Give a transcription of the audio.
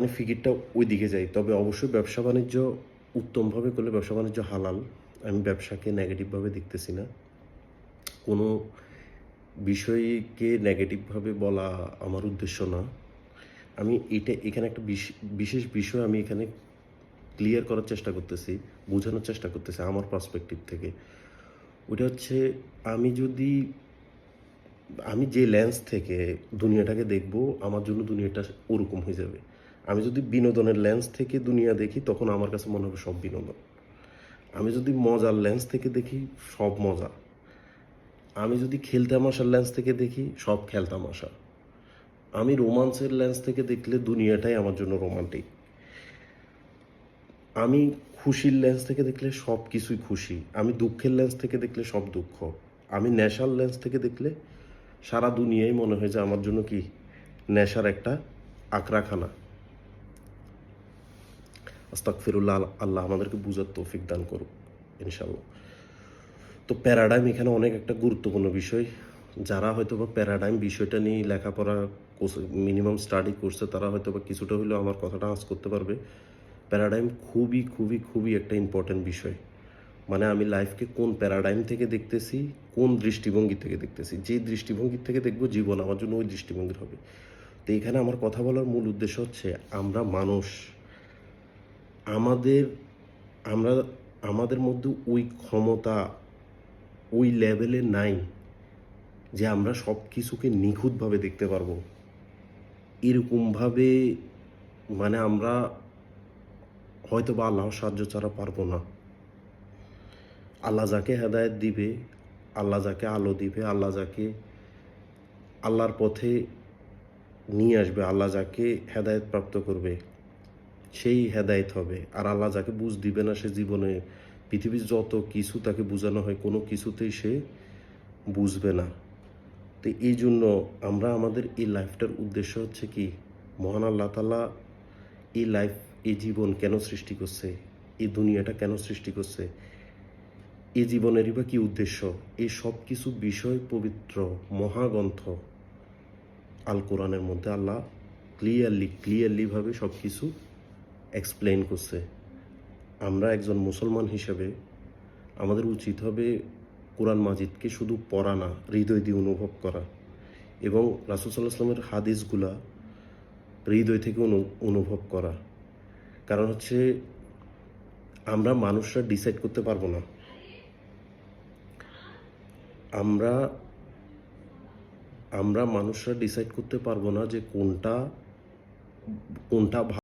আমি ফিকিরটা ওই দিকে যাই। তবে অবশ্যই ব্যবসা বাণিজ্য উত্তমভাবে করলে ব্যবসা বাণিজ্য হালাল। আমি ব্যবসাকে নেগেটিভভাবে দেখতেছি না। কোনো বিষয়কে নেগেটিভভাবে বলা আমার উদ্দেশ্য না। আমি এখানে একটা বিশেষ বিষয় আমি এখানে ক্লিয়ার করার চেষ্টা করতেছি, বোঝানোর চেষ্টা করতেছি আমার পার্সপেক্টিভ থেকে। ওইটা হচ্ছে আমি যদি আমি যে লেন্স থেকে দুনিয়াটাকে দেখব, আমার জন্য দুনিয়াটা ওরকম হয়ে যাবে। আমি যদি বিনোদনের লেন্স থেকে দুনিয়া দেখি, তখন আমার কাছে মনে হবে সব বিনোদন। আমি যদি মজার লেন্স থেকে দেখি, সব মজা। আমি যদি খেলতামাশার লেন্স থেকে দেখি, সব খেলতামাশা। আমি রোমান্সের লেন্স থেকে দেখলে দুনিয়াটাই আমার জন্য রোমান্টিক। আমি খুশির লেন্স থেকে দেখলে সব কিছুই খুশি। আমি দুঃখের লেন্স থেকে দেখলে সব দুঃখ। আমি নেশার লেন্স থেকে দেখলে সারা দুনিয়াই মনে হয় যে আমার জন্য কি নেশার একটা আখড়াখানা। আস্তাগফিরুল্লাহ, আল্লাহ আমাদেরকে বুঝার তৌফিক দান করুক ইনশাল্লাহ। তো প্যারাডাইম এখানে অনেক একটা গুরুত্বপূর্ণ বিষয়। যারা হয়তো বা প্যারাডাইম বিষয়টা নিয়ে লেখাপড়া মিনিমাম স্টাডি করছে, তারা হয়তো বা কিছুটা হলেও আমার কথাটা আঁচ করতে পারবে। প্যারাডাইম খুবই খুবই খুবই একটা ইম্পর্ট্যান্ট বিষয়। মানে আমি লাইফকে কোন প্যারাডাইম থেকে দেখতেছি, কোন দৃষ্টিভঙ্গি থেকে দেখতেছি। যে দৃষ্টিভঙ্গি থেকে দেখব, জীবন আমার জন্য ওই দৃষ্টিভঙ্গির হবে। তো এখানে আমার কথা বলার মূল উদ্দেশ্য হচ্ছে আমরা মানুষ, আমাদের আমরা আমাদের মধ্যে ওই ক্ষমতা ওই লেভেলে নাই যে আমরা সব কিছুকে নিখুঁতভাবে দেখতে পারবো। এরকমভাবে মানে আমরা হয়তো বা আল্লাহর সাহায্য ছাড়া পারবো না। আল্লাহ যাকে হেদায়েত দিবে, আল্লাহ যাকে আলো দিবে, আল্লাহ যাকে আল্লাহর পথে নিয়ে আসবে, আল্লাহ যাকে হেদায়েত প্রাপ্ত করবে, সেই হেদায়েত হবে। আর আল্লাহ যাকে বুঝ দিবে না, সে জীবনে পৃথিবীর যত কিছু তাকে বোঝানো হয়, কোনো কিছুতেই সে বুঝবে না। তো এই জন্য আমরা আমাদের এই লাইফটার উদ্দেশ্য হচ্ছে কি, মহান আল্লাহ তাআলা এই লাইফ, এই জীবন কেন সৃষ্টি করছে, এই দুনিয়াটা কেন সৃষ্টি করছে, এই জীবনেরই বা কী উদ্দেশ্য, এই সব কিছু বিষয় পবিত্র মহাগ্রন্থ আল কোরআনের মধ্যে আল্লাহ ক্লিয়ারলিভাবে সব কিছু এক্সপ্লেন করছে। আমরা একজন মুসলমান হিসেবে আমাদের উচিত হবে কোরআন মাজিদকে শুধু পড়া না, হৃদয় দিয়ে অনুভব করা, এবং রাসূল সাল্লাল্লাহু আলাইহি ওয়াসাল্লামের হাদিসগুলা হৃদয় থেকে অনুভব করা। কারণ হচ্ছে আমরা মানুষরা ডিসাইড করতে পারবো না। আমরা আমরা মানুষরা ডিসাইড করতে পারবো না যে কোনটা কোনটা